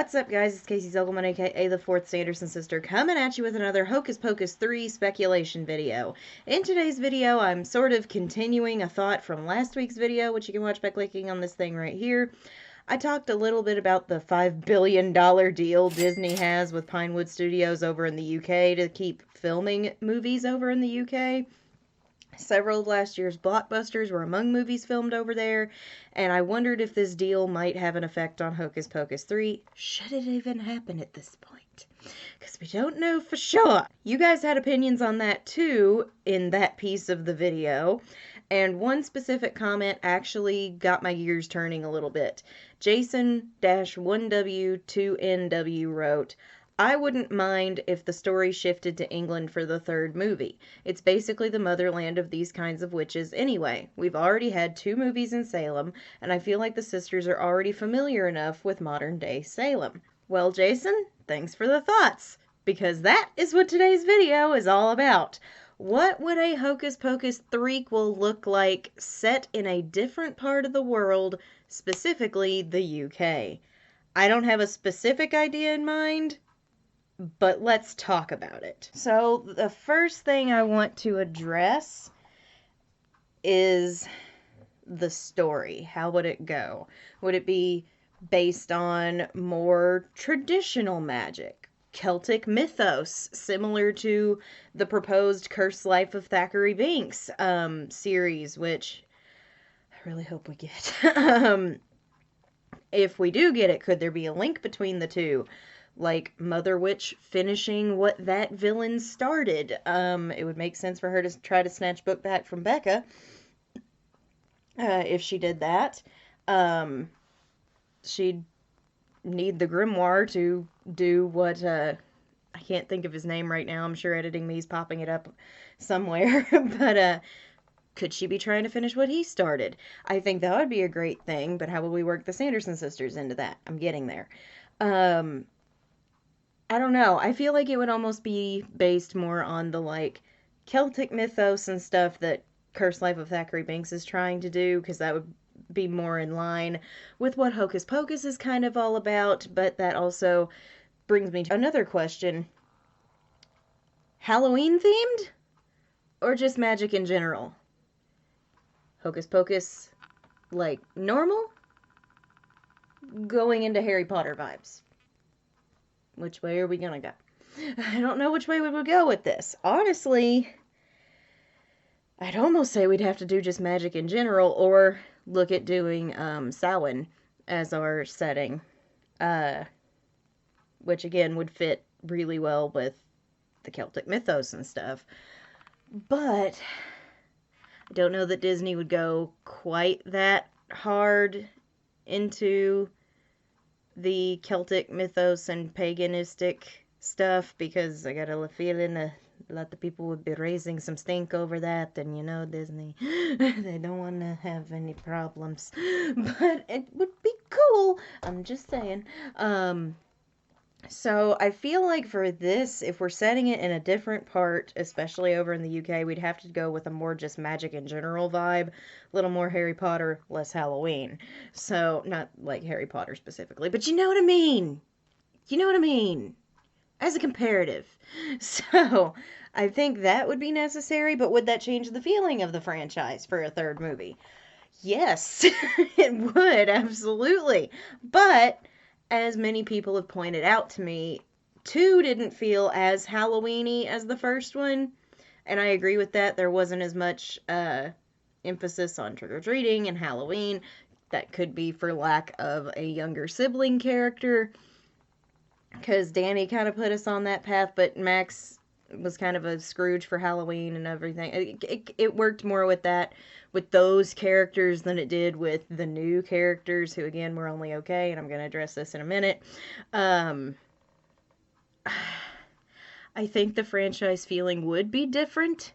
What's up, guys? It's Casey Zogelman, aka the Fourth Sanderson Sister, coming at you with another Hocus Pocus 3 speculation video. In today's video, I'm sort of continuing a thought from last week's video, which you can watch by clicking on this thing right here. I talked a little bit about the $5 billion deal Disney has with Pinewood Studios over in the UK to keep filming movies over in the UK. Several of last year's blockbusters were among movies filmed over there, and I wondered if this deal might have an effect on Hocus Pocus 3, should it even happen at this point, because we don't know for sure. You guys had opinions on that too in that piece of the video, and one specific comment actually got my gears turning a little bit. Jason-1W2NW wrote, I wouldn't mind if the story shifted to England for the third movie. It's basically the motherland of these kinds of witches anyway. We've already had 2 movies in Salem, and I feel like the sisters are already familiar enough with modern-day Salem. Well, Jason, thanks for the thoughts, because that is what today's video is all about. What would a Hocus Pocus threequel look like set in a different part of the world, specifically the UK? I don't have a specific idea in mind, but let's talk about it. So the first thing I want to address is the story. How would it go? Would it be based on more traditional magic, Celtic mythos, similar to the proposed Cursed Life of Thackeray Binks series, which I really hope we get. If we do get it, could there be a link between the two? Like Mother Witch finishing what that villain started. It would make sense for her to try to snatch book back from Becca. If she did that. She'd need the grimoire to do what, I can't think of his name right now. I'm sure editing me's popping it up somewhere. But, could she be trying to finish what he started? I think that would be a great thing, but how will we work the Sanderson sisters into that? I'm getting there. I don't know. I feel like it would almost be based more on the, like, Celtic mythos and stuff that Cursed Life of Thackeray Binks is trying to do, because that would be more in line with what Hocus Pocus is kind of all about, but that also brings me to another question. Halloween themed? Or just magic in general? Hocus Pocus, like, normal? Going into Harry Potter vibes. Which way are we gonna go? I don't know which way we would go with this. Honestly, I'd almost say we'd have to do just magic in general, or look at doing Samhain as our setting. Which again would fit really well with the Celtic mythos and stuff. But I don't know that Disney would go quite that hard into the Celtic mythos and paganistic stuff, because I got a feeling a lot of people would be raising some stink over that, and you know, Disney, they don't want to have any problems, but it would be cool, I'm just saying. So I feel like for this, if we're setting it in a different part, especially over in the UK, we'd have to go with a more just magic in general vibe. A little more Harry Potter, less Halloween. So, not like Harry Potter specifically, but you know what I mean. You know what I mean. As a comparative. So, I think that would be necessary, but would that change the feeling of the franchise for a third movie? Yes, it would, absolutely. But as many people have pointed out to me, 2 didn't feel as Halloween-y as the first one, and I agree with that. There wasn't as much emphasis on trick-or-treating and Halloween. That could be for lack of a younger sibling character, because Danny kind of put us on that path, but Max was kind of a Scrooge for Halloween and everything. It worked more with that, with those characters, than it did with the new characters, who again were only okay, and I'm going to address this in a minute. I think the franchise feeling would be different,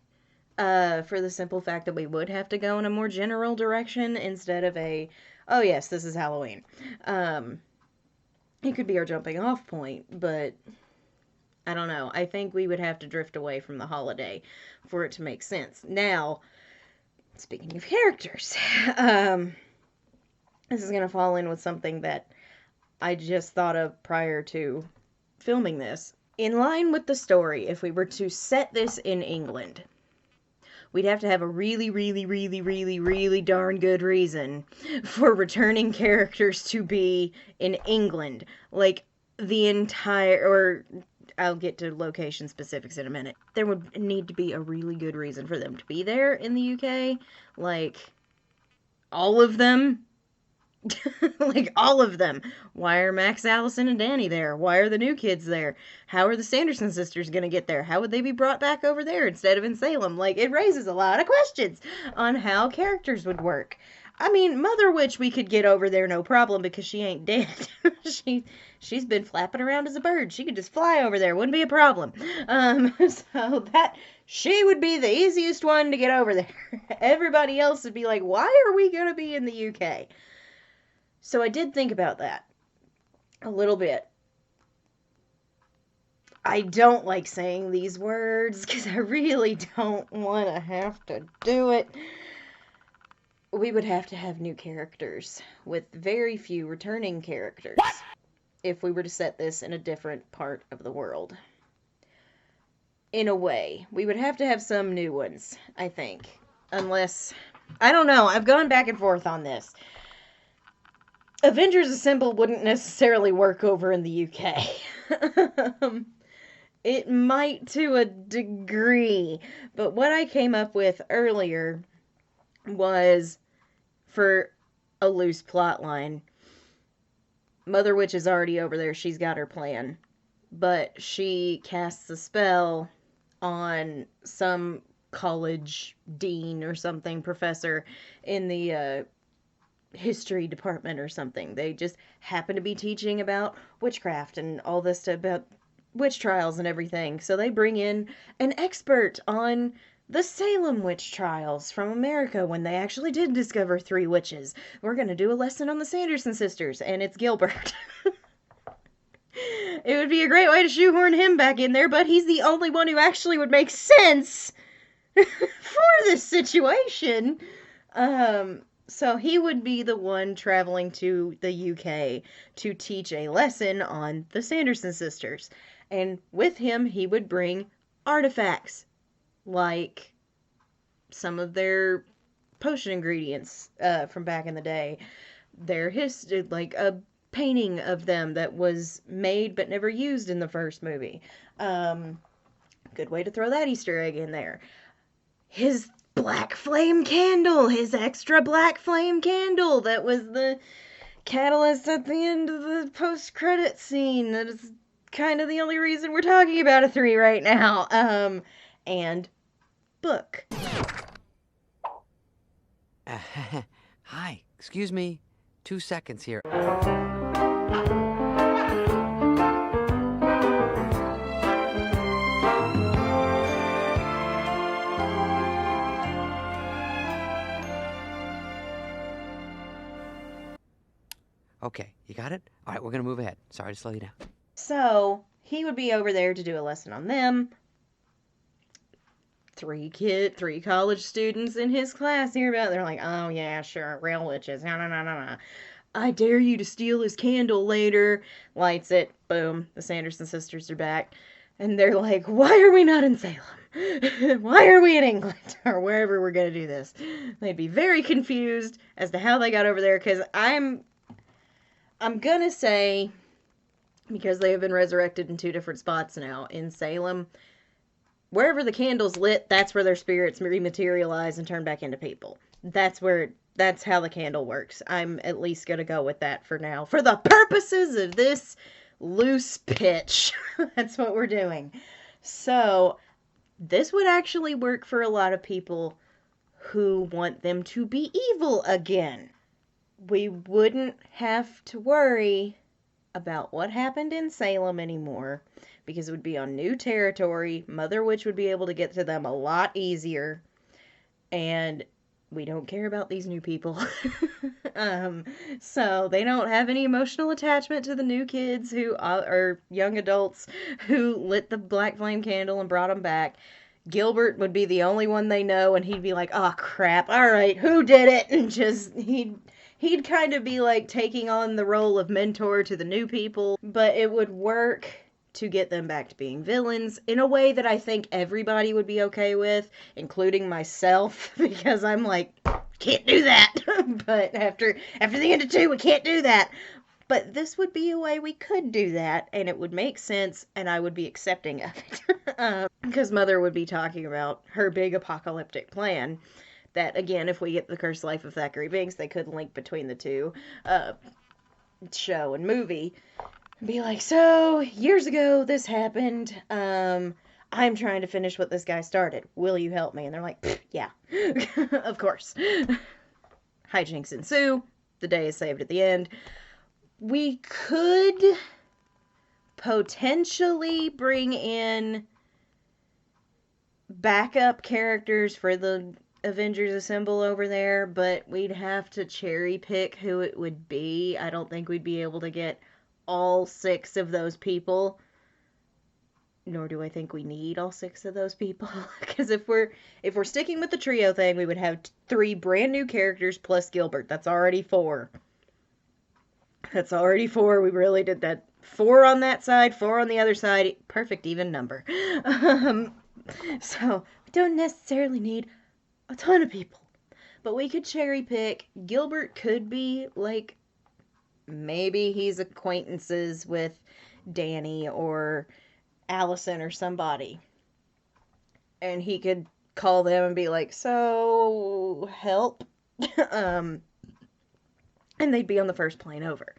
for the simple fact that we would have to go in a more general direction instead of a, oh yes, this is Halloween. It could be our jumping off point, but I don't know. I think we would have to drift away from the holiday for it to make sense. Now, speaking of characters, this is going to fall in with something that I just thought of prior to filming this. In line with the story, if we were to set this in England, we'd have to have a really, really, really, really, really darn good reason for returning characters to be in England. Like, the entire, or I'll get to location specifics in a minute. There would need to be a really good reason for them to be there in the UK. Like, all of them. Like, all of them. Why are Max, Allison, and Danny there? Why are the new kids there? How are the Sanderson sisters gonna get there? How would they be brought back over there instead of in Salem? Like, it raises a lot of questions on how characters would work. I mean, Mother Witch we could get over there no problem because she ain't dead. She's been flapping around as a bird. She could just fly over there. Wouldn't be a problem. So that she would be the easiest one to get over there. Everybody else would be like, why are we gonna be in the UK? So I did think about that a little bit. I don't like saying these words because I really don't want to have to do it. We would have to have new characters with very few returning characters. What? If we were to set this in a different part of the world. In a way, we would have to have some new ones, I think. Unless, I don't know, I've gone back and forth on this. Avengers Assemble wouldn't necessarily work over in the UK. It might to a degree, but what I came up with earlier was for a loose plot line. Mother Witch is already over there. She's got her plan. But she casts a spell on some college dean or something, professor in the history department or something. They just happen to be teaching about witchcraft and all this stuff about witch trials and everything. So they bring in an expert on the Salem witch trials from America when they actually did discover 3 witches. We're going to do a lesson on the Sanderson sisters, and it's Gilbert. It would be a great way to shoehorn him back in there, but he's the only one who actually would make sense for this situation. So he would be the one traveling to the UK to teach a lesson on the Sanderson sisters. And with him, he would bring artifacts, like some of their potion ingredients from back in the day. Their history, like a painting of them that was made but never used in the first movie. Good way to throw that Easter egg in there. His black flame candle, his extra black flame candle that was the catalyst at the end of the post-credit scene. That is kind of the only reason we're talking about a 3 right now. And book. Hi, excuse me. 2 seconds here. Okay, you got it? All right, we're going to move ahead. Sorry to slow you down. So, he would be over there to do a lesson on them. 3 college students in his class hear about it. They're like, oh yeah, sure, real witches. No. I dare you to steal his candle later. Lights it. Boom. The Sanderson sisters are back. And they're like, why are we not in Salem? Why are we in England? Or wherever we're going to do this. They'd be very confused as to how they got over there. Because I'm going to say, because they have been resurrected in 2 different spots now. In Salem, wherever the candle's lit, that's where their spirits rematerialize and turn back into people. That's how the candle works. I'm at least going to go with that for now. For the purposes of this loose pitch. That's what we're doing. So, this would actually work for a lot of people who want them to be evil again. We wouldn't have to worry about what happened in Salem anymore, because it would be on new territory. Mother Witch would be able to get to them a lot easier, and we don't care about these new people. So they don't have any emotional attachment to the new kids who are young adults who lit the black flame candle and brought them back. Gilbert would be the only one they know, and he'd be like, oh crap, all right, who did it? And just, he'd kind of be like taking on the role of mentor to the new people, but it would work to get them back to being villains in a way that I think everybody would be okay with, including myself, because I'm like, can't do that. But after the end of 2, we can't do that. But this would be a way we could do that, and it would make sense, and I would be accepting of it. Because Mother would be talking about her big apocalyptic plan. That, again, if we get The Cursed Life of Thackeray Binks, they could link between the two, show and movie. Be like, so, years ago, this happened. I'm trying to finish what this guy started. Will you help me? And they're like, yeah, of course. Hijinks ensue. The day is saved at the end. We could potentially bring in backup characters for the Avengers Assemble over there, but we'd have to cherry pick who it would be. I don't think we'd be able to get all 6 of those people. Nor do I think we need all 6 of those people. Because if we're sticking with the trio thing, we would have 3 brand new characters plus Gilbert. That's already 4. That's already 4. We really did that. 4 on that side, 4 on the other side. Perfect even number. So we don't necessarily need a ton of people. But we could cherry pick. Gilbert could be like, maybe he's acquaintances with Danny or Allison or somebody. And he could call them and be like, so, help. And they'd be on the first plane over.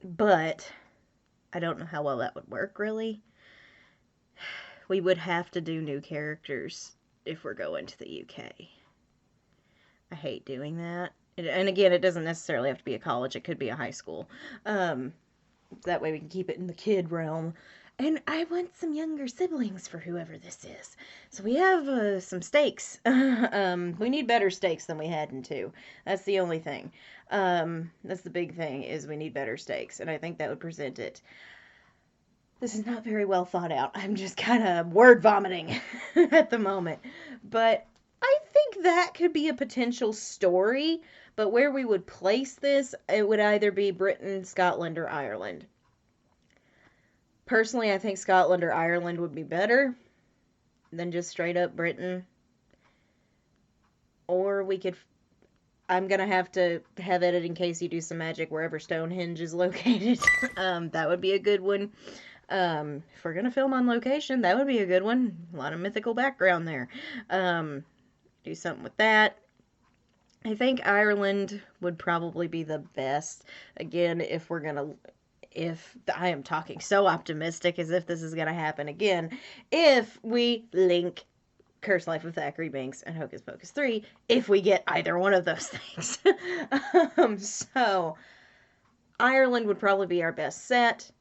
But I don't know how well that would work, really. We would have to do new characters if we're going to the UK. I hate doing that. And again, it doesn't necessarily have to be a college. It could be a high school. That way we can keep it in the kid realm. And I want some younger siblings for whoever this is. So we have some stakes. We need better stakes than we had in 2. That's the only thing. That's the big thing, is we need better stakes. And I think that would present it. This is not very well thought out. I'm just kind of word vomiting at the moment. But I think that could be a potential story. But where we would place this, it would either be Britain, Scotland, or Ireland. Personally, I think Scotland or Ireland would be better than just straight up Britain. Or we could... I'm going to have it in case you do some magic wherever Stonehenge is located. That would be a good one. If we're going to film on location, that would be a good one. A lot of mythical background there. Do something with that. I think Ireland would probably be the best. Again, if I am talking so optimistic as if this is going to happen again, if we link Cursed Life of Thackeray Binks and Hocus Pocus 3, if we get either one of those things. So, Ireland would probably be our best set.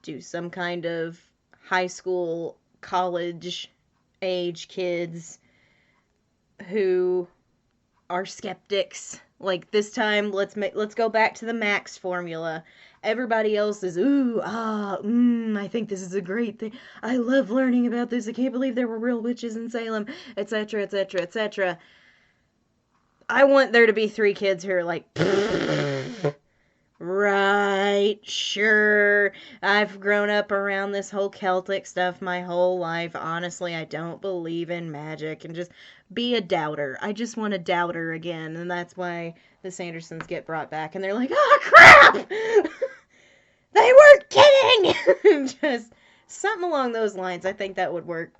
Do some kind of high school, college age kids who are skeptics. Like, this time, let's go back to the Max formula. Everybody else is, I think this is a great thing. I love learning about this. I can't believe there were real witches in Salem, etc., etc., etc. I want there to be 3 kids who are like, right, sure. I've grown up around this whole Celtic stuff my whole life. Honestly, I don't believe in magic, and just be a doubter. I just want a doubter again, and that's why the Sandersons get brought back, and they're like, oh, crap! They weren't kidding! Just something along those lines. I think that would work.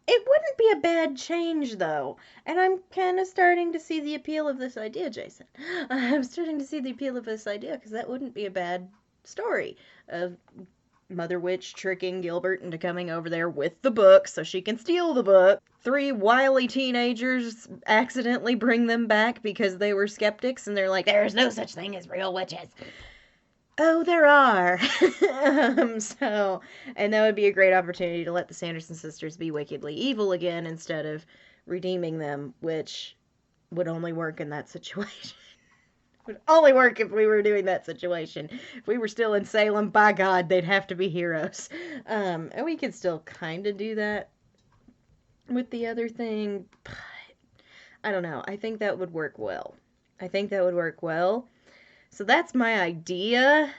It wouldn't be a bad change, though. And I'm kind of starting to see the appeal of this idea, Jason. I'm starting to see the appeal of this idea, because that wouldn't be a bad story of Mother Witch tricking Gilbert into coming over there with the book so she can steal the book. 3 wily teenagers accidentally bring them back because they were skeptics, and they're like, there's no such thing as real witches. Oh, there are. And that would be a great opportunity to let the Sanderson sisters be wickedly evil again instead of redeeming them, which would only work in that situation. Would only work if we were doing that situation. If we were still in Salem, by God, they'd have to be heroes. And we could still kind of do that with the other thing, but I don't know. I think that would work well. I think that would work well. So that's my idea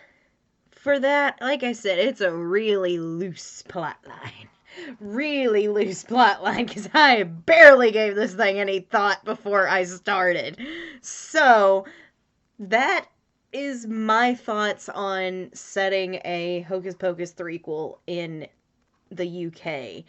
for that. Like I said, it's a really loose plot line. Really loose plot line because I barely gave this thing any thought before I started. So that is my thoughts on setting a Hocus Pocus threequel in the UK.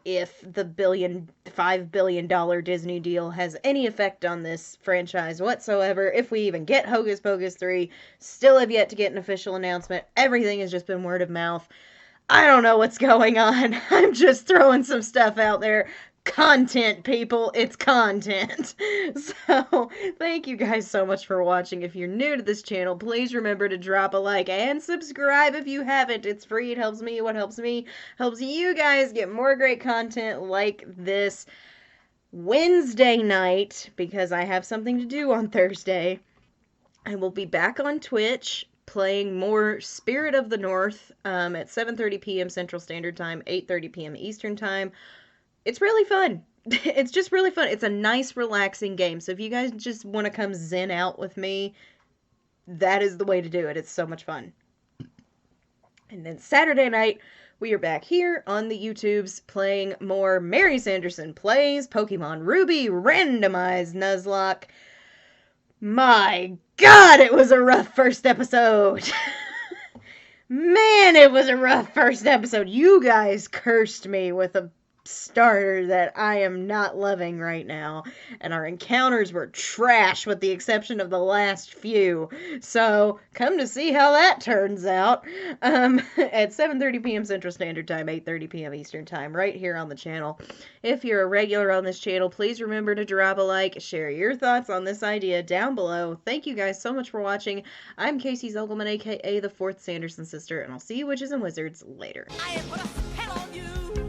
If the $5 billion Disney deal has any effect on this franchise whatsoever, if we even get Hocus Pocus 3, still have yet to get an official announcement. Everything has just been word of mouth. I don't know what's going on. I'm just throwing some stuff out there. Content, people. It's content. So, thank you guys so much for watching. If you're new to this channel, please remember to drop a like and subscribe if you haven't. It's free. It helps me. What helps me helps you guys get more great content like this. Wednesday night, because I have something to do on Thursday, I will be back on Twitch playing more Spirit of the North at 7:30 p.m. Central Standard Time, 8:30 p.m. Eastern Time. It's really fun. It's just really fun. It's a nice, relaxing game. So if you guys just want to come zen out with me, that is the way to do it. It's so much fun. And then Saturday night, we are back here on the YouTubes playing more Mary Sanderson Plays Pokemon Ruby Randomized Nuzlocke. My God, it was a rough first episode. Man, it was a rough first episode. You guys cursed me with a starter that I am not loving right now, and our encounters were trash with the exception of the last few. So come to see how that turns out at 7:30 p.m. Central Standard Time, 8:30 p.m. Eastern Time, right here on the channel. If you're a regular on this channel, please remember to drop a like, share your thoughts on this idea down below. Thank you guys so much for watching. I'm Casey Zogelman, aka the Fourth Sanderson Sister, and I'll see you witches and wizards later. I put a spell on you.